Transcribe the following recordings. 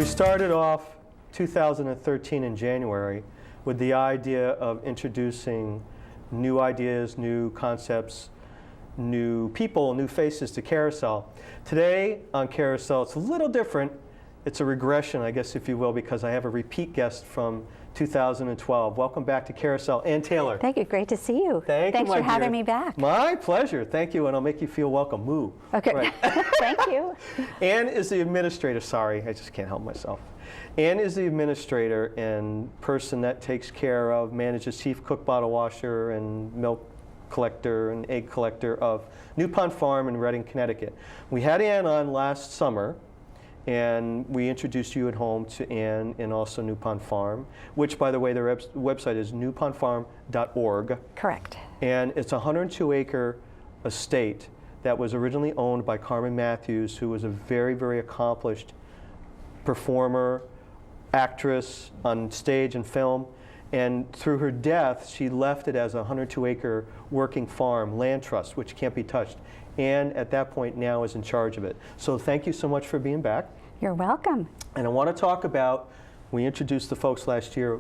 We started off 2013 in January with the idea of introducing new ideas, new concepts, new people, new faces to Carousel. Today on Carousel, it's a little different. It's a regression, I guess, if you will, because I have a repeat guest from 2012. Welcome back to Carousel, Ann Taylor. Thank you. Great to see you. Thanks for having me back. My pleasure. Thank you, and I'll make you feel welcome. Moo. Okay. Right. Thank you. Ann is the administrator. Sorry, I just can't help myself. Ann is the administrator and person that takes care of, manages chief cook, bottle washer, and milk collector and egg collector of New Pond Farm in Redding, Connecticut. We had Ann on last summer, and we introduced you at home to Ann and also New Pond Farm, which, by the way, their website is newpondfarm.org. Correct. And it's a 102-acre estate that was originally owned by Carmen Matthews, who was a very, very accomplished performer, actress on stage and film. And through her death, she left it as a 102-acre working farm, land trust, which can't be touched. And at that point now is in charge of it. So thank you so much for being back. You're welcome. And I want to talk about, we introduced the folks last year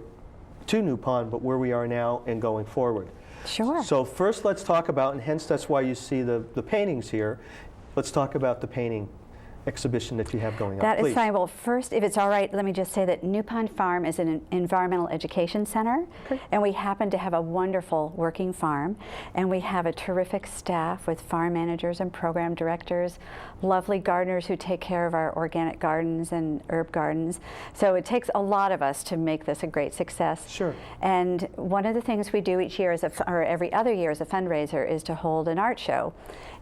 to New Pond, but where we are now and going forward. Sure. So first let's talk about, and hence that's why you see the paintings here, let's talk about the painting exhibition that you have going on. That Please. is fine. Well, first, if it's all right, let me just say that New Pond Farm is an environmental education center, okay. And we happen to have a wonderful working farm, and we have a terrific staff with farm managers and program directors, lovely gardeners who take care of our organic gardens and herb gardens. So it takes a lot of us to make this a great success. Sure. And one of the things we do each year, or every other year as a fundraiser, is to hold an art show.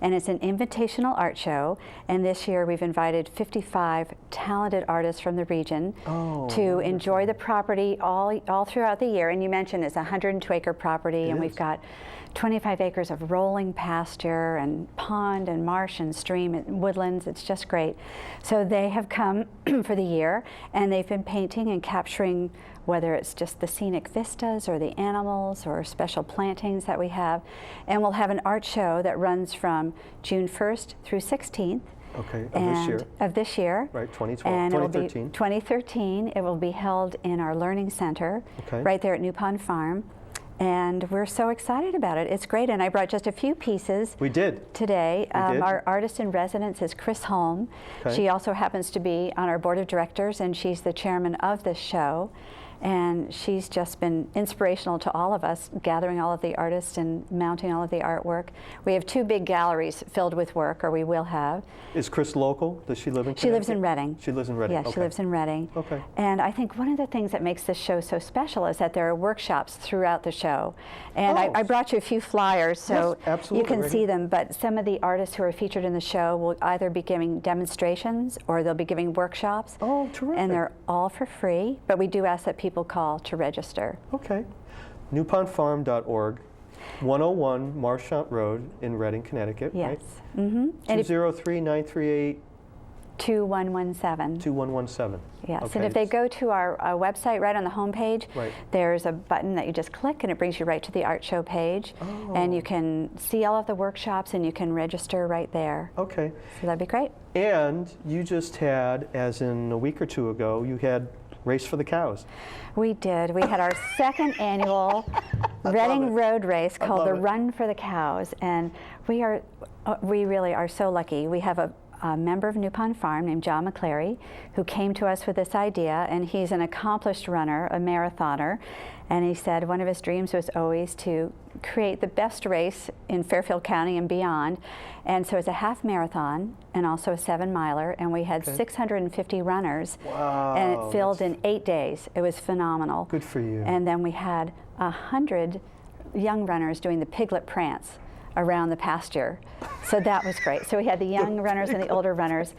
And it's an invitational art show, and this year we've invited 55 talented artists from the region to enjoy the property all throughout the year. And you mentioned it's a 102-acre property, and we've got 25 acres of rolling pasture and pond and marsh and stream and woodlands. It's just great. So they have come for the year, and they've been painting and capturing, whether it's just the scenic vistas or the animals or special plantings that we have. And we'll have an art show that runs from June 1st through 16th. Okay, Of this year. Right, 2012, and 2013. It'll be 2013. It will be held in our learning center, right there at New Pond Farm. And we're so excited about it. It's great, and I brought just a few pieces. We did. Today. Our artist in residence is Chris Holm. Okay. She also happens to be on our board of directors, and she's the chairman of this show. And she's just been inspirational to all of us, gathering all of the artists and mounting all of the artwork. We have 2 big galleries filled with work, or we will have. Is Chris local? Does she live in Connecticut? She lives in Redding. She lives in Redding. Yeah, she lives in Redding. Okay. And I think one of the things that makes this show so special is that there are workshops throughout the show. And I brought you a few flyers, so you can see them. But some of the artists who are featured in the show will either be giving demonstrations or they'll be giving workshops. Oh, terrific. And they're all for free, but we do ask that people call to register. Okay. newpondfarm.org, 101 Marchant Road in Redding, Connecticut, yes. right? Mm-hmm. 203-938 2117. 2117. Yes, Okay. and if they go to our website, right on the home page, there's a button that you just click and it brings you right to the art show page. And you can see all of the workshops and you can register right there. Okay. So that'd be great. And you just had, as in a week or 2 ago, you had Race for the Cows. We did. We had our second annual Redding Road Race called the Run for the Cows. And we really are so lucky. We have a member of New Pond Farm named John McClary, who came to us with this idea, and he's an accomplished runner, a marathoner, and he said one of his dreams was always to create the best race in Fairfield County and beyond. And so it's a half marathon and also a 7-miler, and we had 650 runners. Wow. And it filled in 8 days. It was phenomenal. Good for you. And then we had 100 young runners doing the piglet prance around the pasture. So that was great. So we had the young runners and the older runners,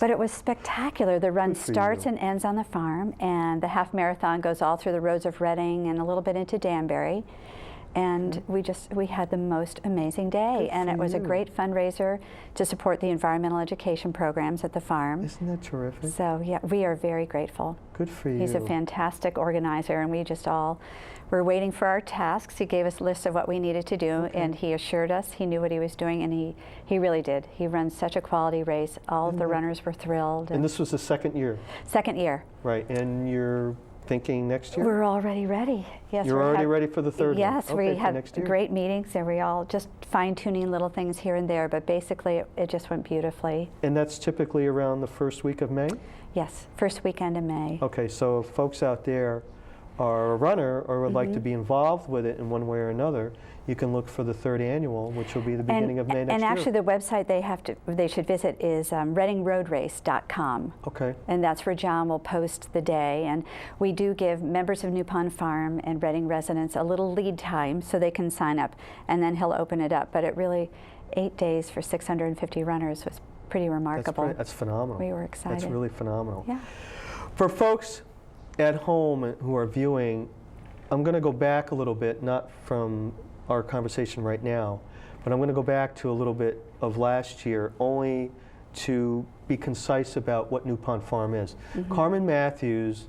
but it was spectacular. The run starts and ends on the farm, and the half marathon goes all through the roads of Redding and a little bit into Danbury. And we had the most amazing day. And it was a great fundraiser to support the environmental education programs at the farm. Isn't that terrific? So yeah, we are very grateful. Good for you. He's a fantastic organizer, and we just all were waiting for our tasks. He gave us a list of what we needed to do, and he assured us he knew what he was doing, and he really did. He runs such a quality race. All of the runners were thrilled. And this was the second year? Second year. Right, and you're thinking next year? We're already ready. Yes, You're already ready for the third one? Yes, Okay, we had next year. great meetings, and we all just fine-tuning little things here and there, but basically it just went beautifully. And that's typically around the first week of May? Yes, first weekend in May. Okay, so if folks out there are a runner or would like to be involved with it in one way or another, you can look for the third annual, which will be the beginning of May next year. And actually the website they should visit is readingroadrace.com. Okay. And that's where John will post the day. And we do give members of New Pond Farm and Reading residents a little lead time so they can sign up, and then he'll open it up. But it really, 8 days for 650 runners was pretty remarkable. That's phenomenal. We were excited. That's really phenomenal. Yeah. For folks at home who are viewing, I'm going to go back a little bit, not from our conversation right now, but I'm going to go back to a little bit of last year, only to be concise about what New Pond Farm is. Carmen Matthews,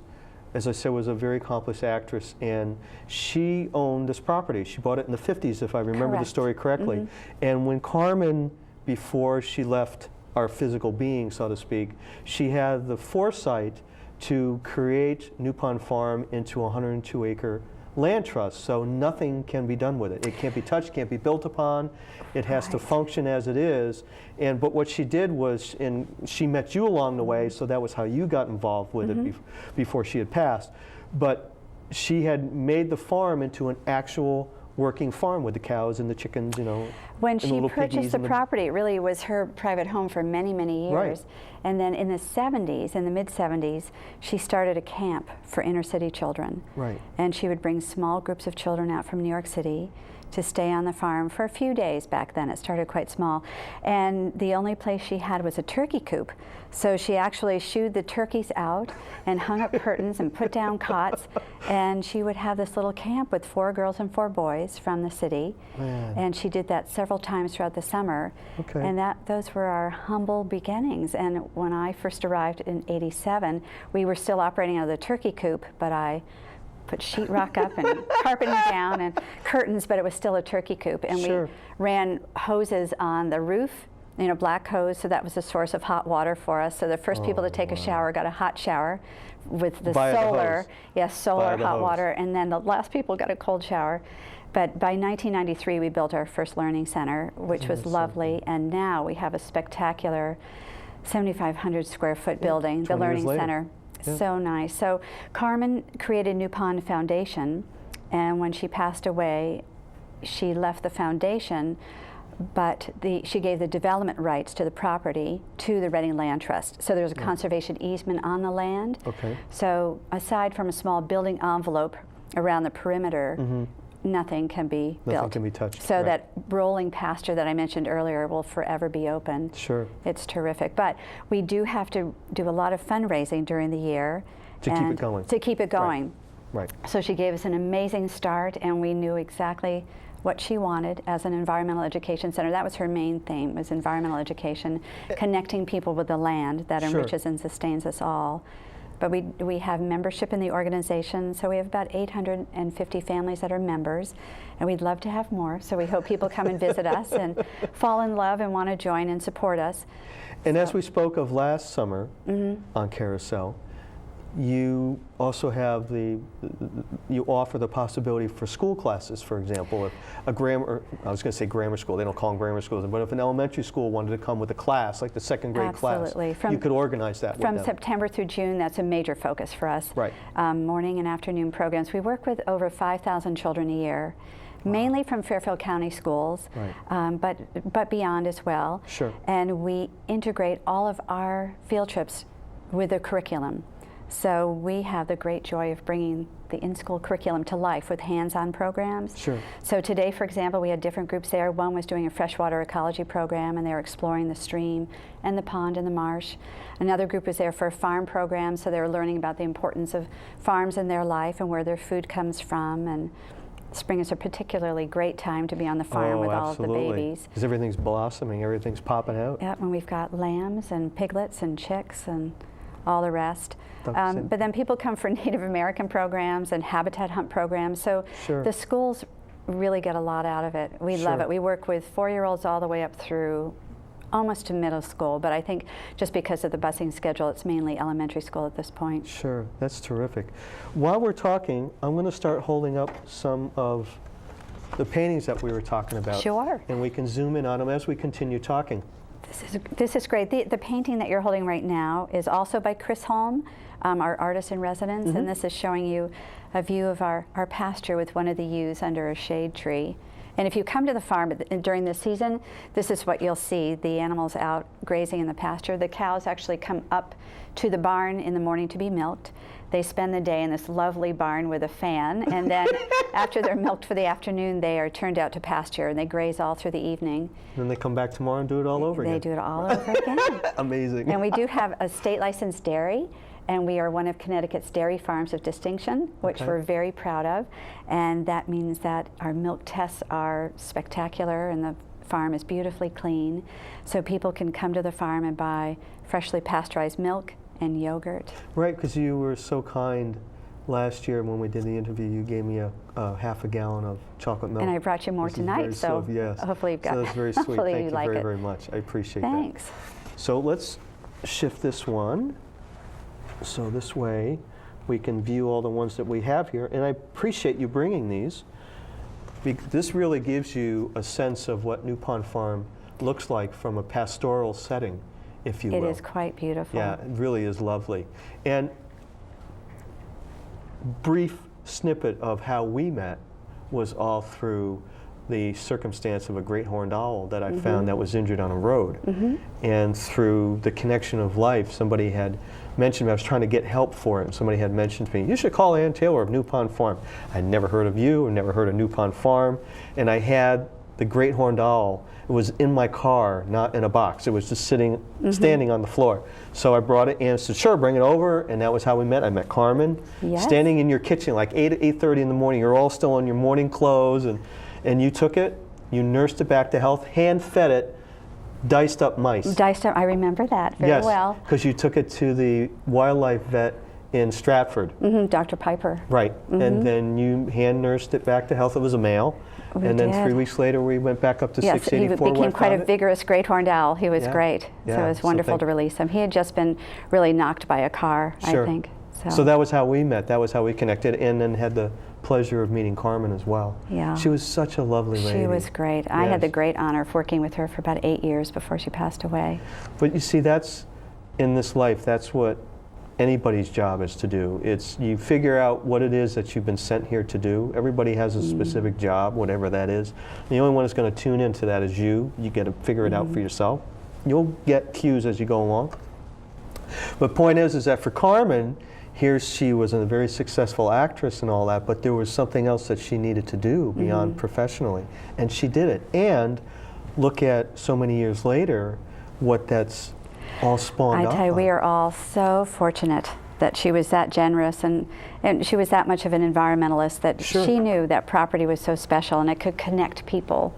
as I said, was a very accomplished actress, and she owned this property. She bought it in the 50s, if I remember the story correctly. And when Carmen, before she left our physical being, so to speak, she had the foresight to create New Pond Farm into a 102-acre land trust, so nothing can be done with it. It can't be touched, can't be built upon. It has to function as it is. But what she did was, and she met you along the way, so that was how you got involved with it before she had passed. But she had made the farm into an actual working farm with the cows and the chickens, you know. When she purchased the property, it really was her private home for many, many years. Right. And then in the 70s, in the mid-70s, she started a camp for inner city children. Right. And she would bring small groups of children out from New York City to stay on the farm for a few days back then. It started quite small. And the only place she had was a turkey coop. So she actually shooed the turkeys out and hung up curtains and put down cots. And she would have this little camp with 4 girls and 4 boys from the city. Man. And she did that several times throughout the summer. Okay. And those were our humble beginnings. And when I first arrived in '87, we were still operating out of the turkey coop, but I put sheetrock up and carpeting down and curtains, but it was still a turkey coop. And we ran hoses on the roof, you know, black hose, so that was a source of hot water for us. So the first people to take a shower got a hot shower with the solar, solar hot water, and then the last people got a cold shower. But by 1993, we built our first learning center, which was lovely, and now we have a spectacular 7,500 square foot building, the Learning Center. So nice. So Carmen created New Pond Foundation, and when she passed away, she left the foundation, but she gave the development rights to the property to the Reading Land Trust. So there's a conservation easement on the land. Okay. So aside from a small building envelope around the perimeter, nothing can be built. Nothing can be touched. So that rolling pasture that I mentioned earlier will forever be open. Sure. It's terrific. But we do have to do a lot of fundraising during the year. To keep it going. To keep it going. Right. So she gave us an amazing start, and we knew exactly what she wanted as an environmental education center. That was her main theme, was environmental education, connecting people with the land that enriches and sustains us all. But we have membership in the organization, so we have about 850 families that are members, and we'd love to have more, so we hope people come and visit us and fall in love and want to join and support us. And as we spoke of last summer on Carousel, you also have you offer the possibility for school classes, for example. If I was going to say grammar school, they don't call them grammar schools, but if an elementary school wanted to come with a class, like the second grade class, you could organize that with them. From September through June, that's a major focus for us. Right. Morning and afternoon programs. We work with over 5,000 children a year, mainly from Fairfield County schools, but beyond as well. Sure. And we integrate all of our field trips with a curriculum. So we have the great joy of bringing the in-school curriculum to life with hands-on programs. Sure. So today, for example, we had different groups there. One was doing a freshwater ecology program, and they were exploring the stream and the pond and the marsh. Another group was there for a farm program, so they were learning about the importance of farms in their life and where their food comes from. And spring is a particularly great time to be on the farm with all of the babies. Because everything's blossoming, everything's popping out. Yeah, and we've got lambs and piglets and chicks and all the rest. But then people come for Native American programs and habitat hunt programs. So the schools really get a lot out of it. We love it. We work with 4-year-olds all the way up through almost to middle school, but I think just because of the busing schedule, it's mainly elementary school at this point. Sure, that's terrific. While we're talking, I'm going to start holding up some of the paintings that we were talking about. Sure. And we can zoom in on them as we continue talking. This is great. The painting that you're holding right now is also by Chris Holm, our artist in residence, and this is showing you a view of our pasture with one of the ewes under a shade tree. And if you come to the farm during the season, this is what you'll see, the animals out grazing in the pasture. The cows actually come up to the barn in the morning to be milked. They spend the day in this lovely barn with a fan, and then after they're milked for the afternoon, they are turned out to pasture, and they graze all through the evening. Then they come back tomorrow and do it all over again. They do it all over again. Amazing. And we do have a state licensed dairy, and we are one of Connecticut's dairy farms of distinction, which we're very proud of. And that means that our milk tests are spectacular, and the farm is beautifully clean. So people can come to the farm and buy freshly pasteurized milk and yogurt. Right, because you were so kind last year when we did the interview. You gave me a half a gallon of chocolate milk. And I brought you more tonight, so hopefully you've got. So that's very sweet. Thank you like very, it. very much. I appreciate that. Thanks. So let's shift this one. So this way we can view all the ones that we have here. And I appreciate you bringing these. This really gives you a sense of what New Pond Farm looks like from a pastoral setting, if you will. It is quite beautiful. Yeah, it really is lovely. And brief snippet of how we met was all through the circumstance of a great horned owl that I found that was injured on a road. And through the connection of life, somebody had mentioned, I was trying to get help for it, and somebody had mentioned to me, you should call Ann Taylor of New Pond Farm. I'd never heard of you, I'd never heard of New Pond Farm, and I had the great horned owl. It was in my car, not in a box. It was just sitting, standing on the floor. So I brought it, and said, sure, bring it over, and that was how we met. I met Carmen, standing in your kitchen like 8:30 in the morning. You're all still in your morning clothes, and you took it, you nursed it back to health, hand-fed it, diced up mice. Diced up, I remember that very well. Yes, because you took it to the wildlife vet in Stratford. Dr. Piper. Right, and then you hand-nursed it back to health. It was a male. And then 3 weeks later, we went back up to 684. He became quite a vigorous great horned owl. He was great. So it was wonderful to release him. He had just been really knocked by a car, I think. So that was how we met. That was how we connected, and then had the pleasure of meeting Carmen as well. Yeah. She was such a lovely lady. She was great. I had the great honor of working with her for about 8 years before she passed away. But you see, that's, in this life, that's what anybody's job is to do. It's, you figure out what it is that you've been sent here to do. Everybody has a specific job, whatever that is. The only one that's going to tune into that is you. You get to figure it out for yourself. You'll get cues as you go along. But point is that for Carmen, here she was a very successful actress and all that, but there was something else that she needed to do beyond professionally, and she did it. And look at so many years later what that's all spawned off. I tell you, we are all so fortunate that she was that generous, and she was that much of an environmentalist that she knew that property was so special and it could connect people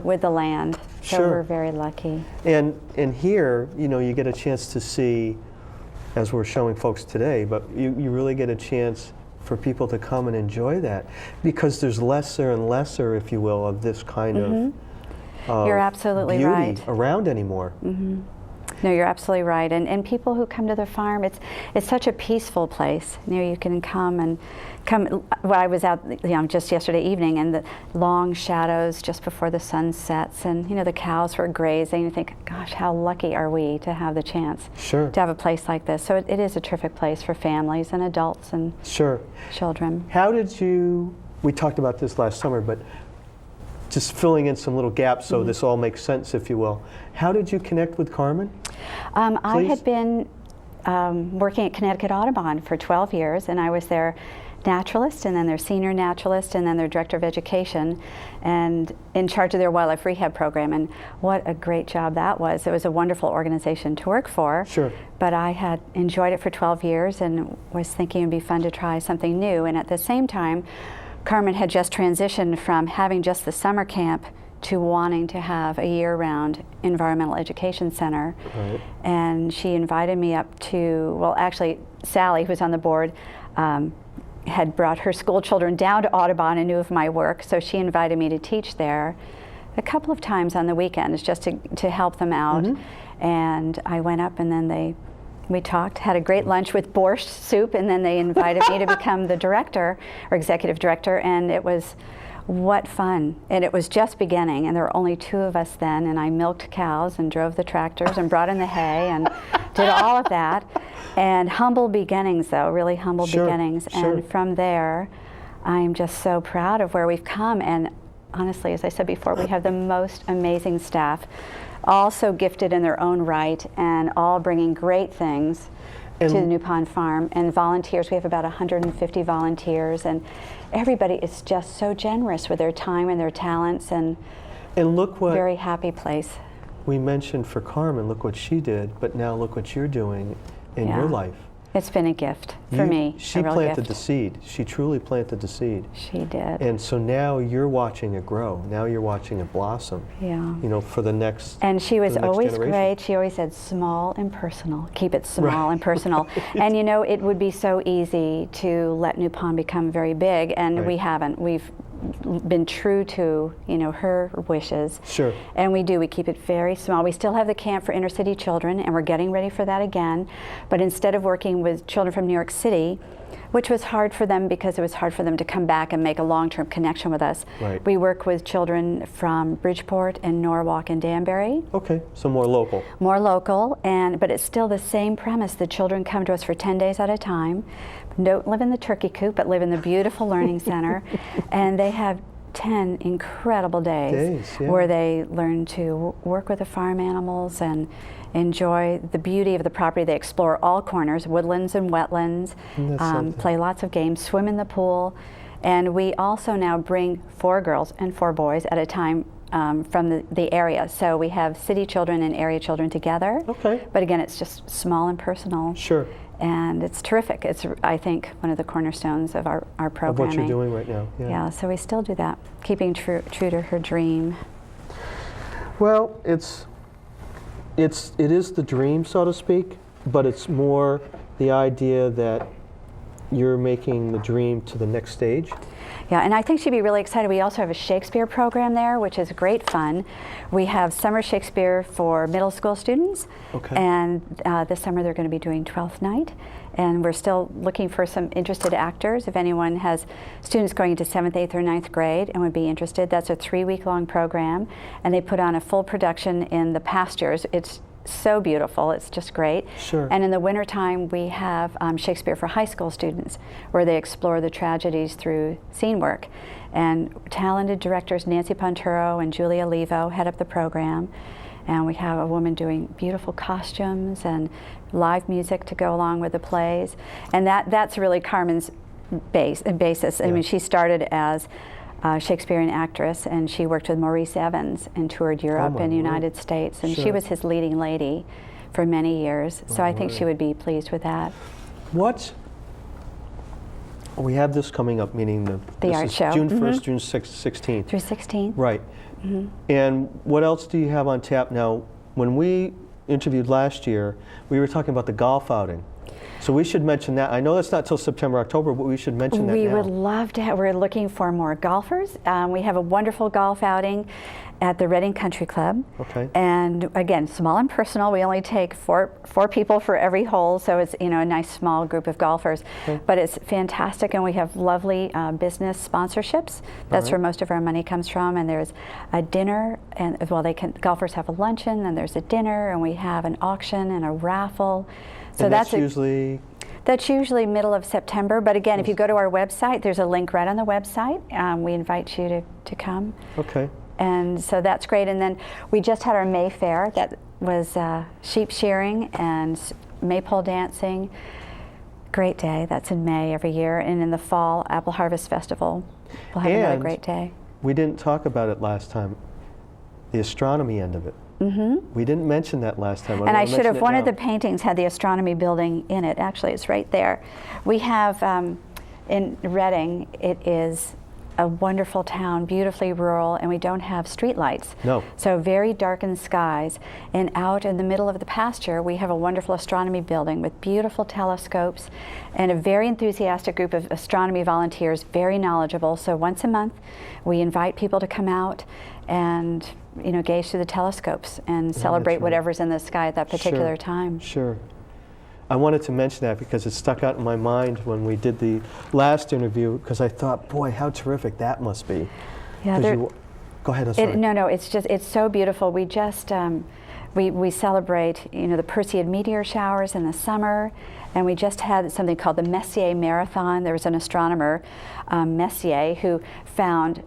with the land. So we're very lucky. And here, you know, you get a chance to see, as we're showing folks today, but you really get a chance for people to come and enjoy that, because there's lesser and lesser, if you will, of this kind of You're absolutely beauty right. around anymore. No, you're absolutely right. And people who come to the farm, it's such a peaceful place. You know, you can come. Well, I was out, you know, just yesterday evening, and the long shadows just before the sun sets, and you know, the cows were grazing. You think, gosh, how lucky are we to have the chance to have a place like this? So it is a terrific place for families and adults and children. How did you? We talked about this last summer, but just filling in some little gaps so this all makes sense, if you will. How did you connect with Carmen? I had been working at Connecticut Audubon for 12 years, and I was their naturalist, and then their senior naturalist, and then their director of education, and in charge of their wildlife rehab program. And what a great job that was. It was a wonderful organization to work for. But I had enjoyed it for 12 years and was thinking it would be fun to try something new. And at the same time, Carmen had just transitioned from having just the summer camp to wanting to have a year-round environmental education center. Right. And she invited me up to, well, actually, Sally, who's on the board, had brought her school children down to Audubon and knew of my work, so she invited me to teach there a couple of times on the weekends just to help them out. And I went up, and then we talked, had a great lunch with borscht soup, and then they invited me to become the director, or executive director, and it was, what fun. And it was just beginning, and there were only 2 of us then, and I milked cows and drove the tractors and brought in the hay and did all of that. And humble beginnings, though, really humble beginnings. And from there, I'm just so proud of where we've come. And honestly, as I said before, we have the most amazing staff, all so gifted in their own right, and all bringing great things to the New Pond Farm. And volunteers, we have about 150 volunteers, and everybody is just so generous with their time and their talents, and look what very happy place. We mentioned for Carmen, look what she did, but now look what you're doing in your life. It's been a gift for me. She planted the seed. She truly planted the seed. She did. And so now you're watching it grow. Now you're watching it blossom. Yeah. You know, for the next. And she was always generation. great. She always said, small and personal. Keep it small and personal. And you know, it would be so easy to let New Pond become very big, and we haven't. We've been true to, you know, her wishes. Sure. And we keep it very small. We still have the camp for inner city children, and we're getting ready for that again. But instead of working with children from New York City, which was hard for them because it was hard for them to come back and make a long-term connection with us. Right. We work with children from Bridgeport and Norwalk and Danbury. Okay, so more local. More local, but it's still the same premise. The children come to us for 10 days at a time. Don't live in the turkey coop, but live in the beautiful learning center. And they have 10 incredible days where they learn to work with the farm animals and enjoy the beauty of the property. They explore all corners, woodlands and wetlands, play lots of games, swim in the pool. And we also now bring 4 girls and 4 boys at a time from the area. So we have city children and area children together. Okay. But again, it's just small and personal. Sure. And it's terrific. It's, I think, one of the cornerstones of our programming. Of what you're doing right now. Yeah, so we still do that, keeping true to her dream. Well, it is the dream, so to speak, but it's more the idea that you're making the dream to the next stage. Yeah, and I think she'd be really excited. We also have a Shakespeare program there, which is great fun. We have summer Shakespeare for middle school students, and this summer they're going to be doing Twelfth Night. And we're still looking for some interested actors. If anyone has students going into 7th, 8th, or 9th grade and would be interested, that's a 3-week-long program, and they put on a full production in the pastures. It's so beautiful. It's just great. Sure. And in the wintertime, we have Shakespeare for high school students, where they explore the tragedies through scene work. And talented directors Nancy Ponturo and Julia Levo head up the program. And we have a woman doing beautiful costumes and live music to go along with the plays. And that's really Carmen's basis. I mean, she started as Shakespearean actress, and she worked with Maurice Evans and toured Europe and the United States, and she was his leading lady for many years. So I think she would be pleased with that. We have this coming up, meaning the art show. June 1st, June 16th. Through 16th. Right. And what else do you have on tap now? When we interviewed last year, we were talking about the golf outing. So we should mention that. I know that's not till September, October, but we should mention that now. We would love to have, we're looking for more golfers. We have a wonderful golf outing at the Reading Country Club. Okay. And again, small and personal. We only take four people for every hole, so it's, you know, a nice small group of golfers. Okay. But it's fantastic, and we have lovely business sponsorships. That's where most of our money comes from. And there's a dinner, and well, golfers have a luncheon, and there's a dinner, and we have an auction and a raffle. So and that's usually middle of September. But again, if you go to our website, there's a link right on the website. We invite you to come. Okay. And so that's great. And then we just had our May Fair. That was sheep shearing and maypole dancing. Great day. That's in May every year. And in the fall, Apple Harvest Festival. We'll have another great day. We didn't talk about it last time, the astronomy end of it. We didn't mention that last time. And I should have. One of the paintings had the astronomy building in it. Actually, it's right there. We have in Reading. It is a wonderful town, beautifully rural, and we don't have street lights. No. So very darkened skies. And out in the middle of the pasture, we have a wonderful astronomy building with beautiful telescopes and a very enthusiastic group of astronomy volunteers, very knowledgeable. So once a month, we invite people to come out and gaze through the telescopes and celebrate right. whatever's in the sky at that particular Sure. time. Sure. I wanted to mention that because it stuck out in my mind when we did the last interview, because I thought, boy, how terrific that must be. Yeah, Go ahead, I'm sorry. No, it's so beautiful. We just, we celebrate, the Perseid meteor showers in the summer, and we just had something called the Messier Marathon. There was an astronomer, Messier, who found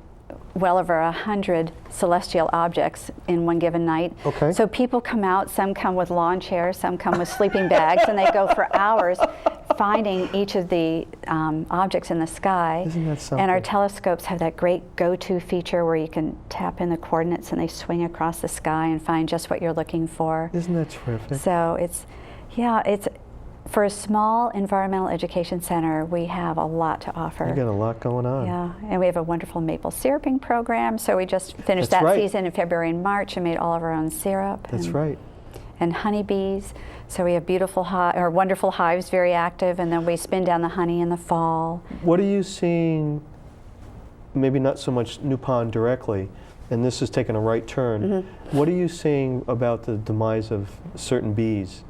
well over 100 celestial objects in one given night. Okay. So people come out, some come with lawn chairs, some come with sleeping bags, and they go for hours finding each of the objects in the sky. Isn't that something? And our telescopes have that great go-to feature where you can tap in the coordinates and they swing across the sky and find just what you're looking for. Isn't that terrific? So it's for a small environmental education center, we have a lot to offer. You got a lot going on. Yeah, and we have a wonderful maple syruping program. So we just finished That's that right. season in February and March and made all of our own syrup. That's right. And honeybees. So we have beautiful wonderful hives, very active, and then we spin down the honey in the fall. What are you seeing, maybe not so much New Pond directly, and this is taking a right turn, Mm-hmm. what are you seeing about the demise of certain bees?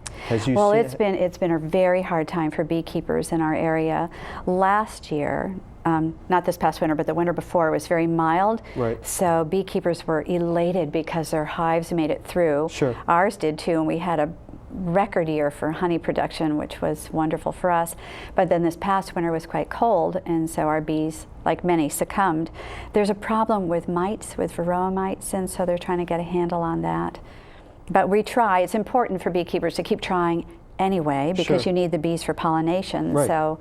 Well, it's been a very hard time for beekeepers in our area. Last year, not this past winter, but the winter before, was very mild. Right. So beekeepers were elated because their hives made it through. Sure. Ours did too, and we had a record year for honey production, which was wonderful for us. But then this past winter was quite cold, and so our bees, like many, succumbed. There's a problem with mites, with varroa mites, and so they're trying to get a handle on that. But we try. It's important for beekeepers to keep trying anyway, because Sure. you need the bees for pollination. Right. So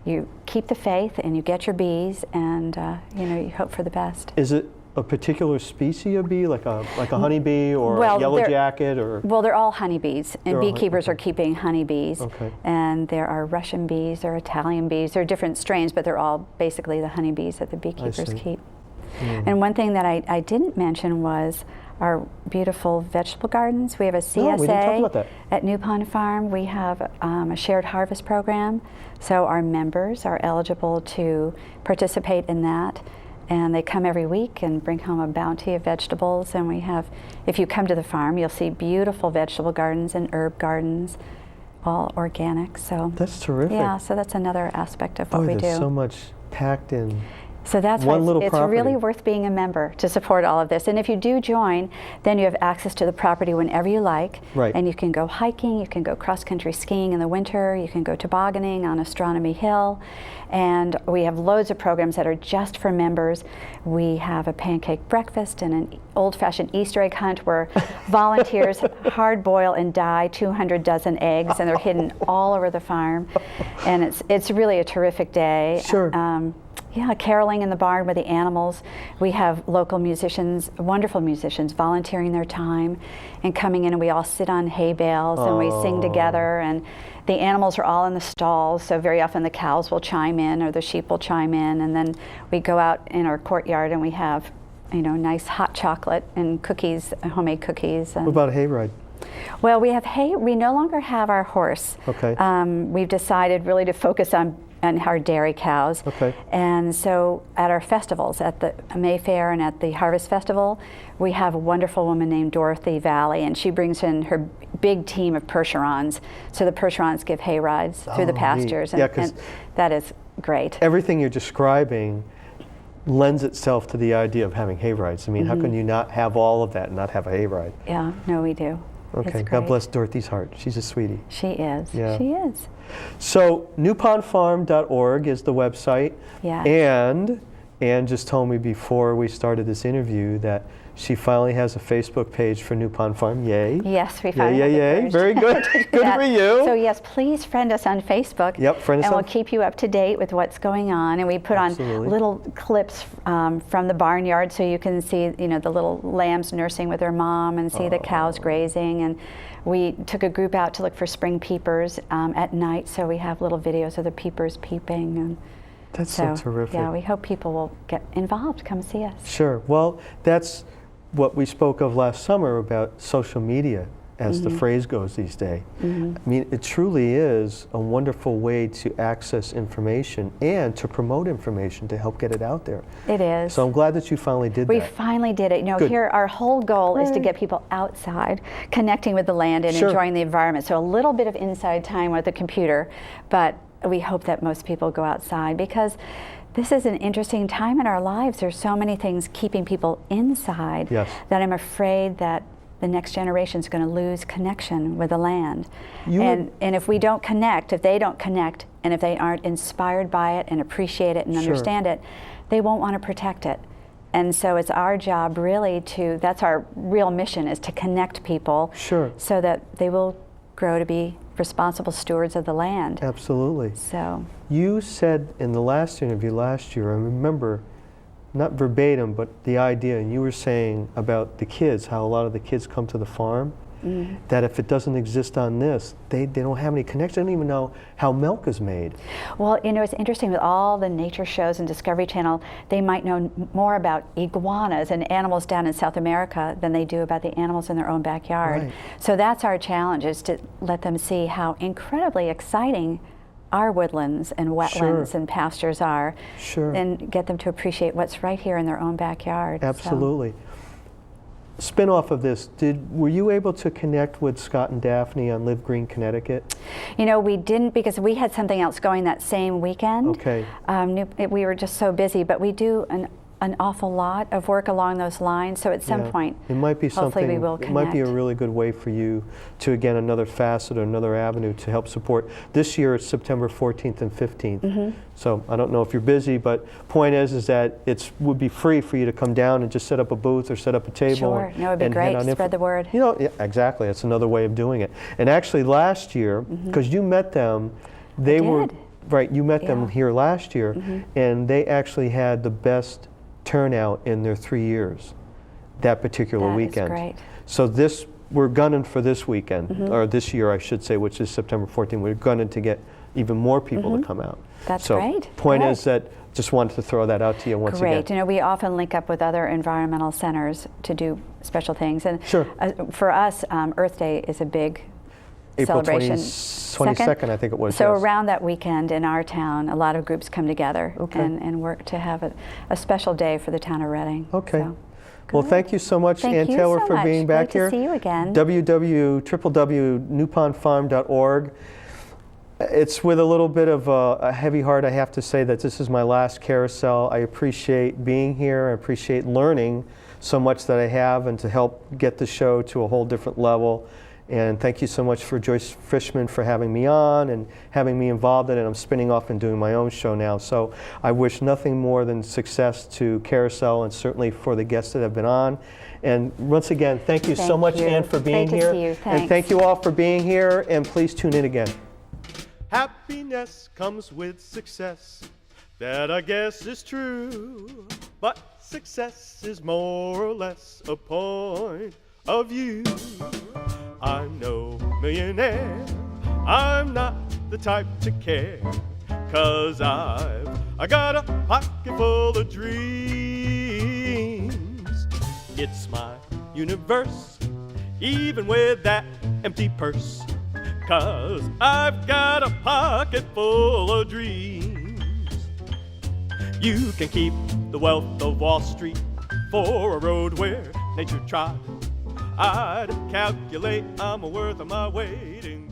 you keep the faith and you get your bees, and you hope for the best. Is it a particular species of bee, like a honeybee or a yellow jacket, or? Well, they're all honeybees, and They're all beekeepers are keeping honeybees. Okay. And there are Russian bees, there are Italian bees, there are different strains, but they're all basically the honeybees that the beekeepers see. keep. And one thing that I didn't mention was our beautiful vegetable gardens. We have a CSA we didn't talk about that. at New Pond Farm. We have a shared harvest program, so our members are eligible to participate in that. And they come every week and bring home a bounty of vegetables. And we have, if you come to the farm, you'll see beautiful vegetable gardens and herb gardens, all organic. So That's terrific. yeah, so that's another aspect of what Boy, we there's do. so much packed in. So that's one why little it's property. really worth being a member to support all of this. And if you do join, then you have access to the property whenever you like. Right. And you can go hiking, you can go cross-country skiing in the winter, you can go tobogganing on Astronomy Hill. And we have loads of programs that are just for members. We have a pancake breakfast and an old-fashioned Easter egg hunt where volunteers hard boil and dye 200 dozen eggs, and they're hidden all over the farm. And it's really a terrific day. Sure. Yeah, caroling in the barn with the animals. We have local musicians, wonderful musicians, volunteering their time and coming in, and we all sit on hay bales and we sing together, and the animals are all in the stalls, so very often the cows will chime in or the sheep will chime in, and then we go out in our courtyard and we have, nice hot chocolate and cookies, homemade cookies. What about a hayride? Well, we have hay. We no longer have our horse. Okay. We've decided really to focus on our dairy cows. Okay. And so at our festivals, at the Mayfair and at the Harvest Festival, we have a wonderful woman named Dorothy Valley, and she brings in her big team of Percherons. So the Percherons give hay rides through the neat. pastures, Yeah, and that is great. Everything you're describing lends itself to the idea of having hay rides. I mean, how can you not have all of that and not have a hay ride? Yeah, no, we do. Okay, It's God great. bless Dorothy's heart. She's a sweetie. She is. Yeah. She is. So newpondfarm.org is the website. Yeah. And Ann just told me before we started this interview that she finally has a Facebook page for New Pond Farm. Yay. Yes, we finally Yay, have the yay, yay. courage Very good. to do Good that. for you. So yes, please friend us on Facebook. Yep, friend us and on- we'll keep you up to date with what's going on. And we put Absolutely. on little clips from the barnyard, so you can see, the little lambs nursing with their mom and see the cows grazing. And we took a group out to look for spring peepers at night, so we have little videos of the peepers peeping. And That's so terrific. Yeah, we hope people will get involved, come see us. Sure. Well, that's what we spoke of last summer about social media, as the phrase goes these days. I mean, it truly is a wonderful way to access information and to promote information to help get it out there. It is. So I'm glad that you finally did We that. finally did it. You know, Good. here our whole goal is to get people outside, connecting with the land and Sure. enjoying the environment. So a little bit of inside time with the computer, but we hope that most people go outside because this is an interesting time in our lives. There's so many things keeping people inside Yes. that I'm afraid that the next generation is going to lose connection with the land. You And if we don't connect, if they don't connect, and if they aren't inspired by it and appreciate it and Sure. understand it, they won't want to protect it. And so it's our job really to, that's our real mission, is to connect people Sure. so that they will grow to be responsible stewards of the land. Absolutely. So, You said in the last interview last year, I remember, not verbatim, but the idea, and you were saying about the kids, how a lot of the kids come to the farm, that if it doesn't exist on this, they don't have any connection. They don't even know how milk is made. well, you know, it's interesting with all the nature shows and Discovery Channel, they might know more about iguanas and animals down in South America than they do about the animals in their own backyard. Right. So that's our challenge, is to let them see how incredibly exciting our woodlands and wetlands Sure. and pastures are, Sure. and get them to appreciate what's right here in their own backyard. So- Absolutely. Spin off of this, were you able to connect with Scott and Daphne on Live Green, Connecticut? You know, we didn't because we had something else going that same weekend. Okay. We were just so busy, but we do an awful lot of work along those lines. So at some Yeah. point, It might be hopefully something, we will it might be a connect. really good way for you to, again, another facet or another avenue to help support. This year it's September 14th and 15th. So I don't know if you're busy, but point is that it would be free for you to come down and just set up a booth or set up a table. Sure. No, it'd be and great head to on spread the word. You know, yeah, exactly. It's another way of doing it. And actually last year, because you met them, they were, did. right, you met them Yeah. here last year, and they actually had the best turnout in their 3 years, that particular That is weekend. great. So we're gunning for this weekend, or this year I should say, which is September 14th. We're gunning to get even more people to come out. That's so great. Point Good. is that just wanted to throw that out to you once Great. again. You know, we often link up with other environmental centers to do special things. And Sure. For us, Earth Day is a big April celebration. 22nd, I think it was. So yes. around that weekend in our town, a lot of groups come together Okay. and work to have a special day for the town of Reading. Okay. So, Well, good. thank you so much, Thank Ann you Taylor, so for much. being back Great here. to see you again. www.newpondfarm.org. It's with a little bit of a heavy heart I have to say that this is my last Carousel. I appreciate being here. I appreciate learning so much that I have and to help get the show to a whole different level. And thank you so much for Joyce Frischman for having me on and having me involved in it. I'm spinning off and doing my own show now. So I wish nothing more than success to Carousel and certainly for the guests that have been on. And once again, thank you so Thank much, you. Ann, for being Great to here. see you. And Thanks. thank you all for being here. And please tune in again. Happiness comes with success. That I guess is true. But success is more or less a point of view. I'm no millionaire, I'm not the type to care, 'cause I got a pocket full of dreams. It's my universe, even with that empty purse, 'cause I've got a pocket full of dreams. You can keep the wealth of Wall Street for a road where nature trod. I'd calculate I'm worth my weight in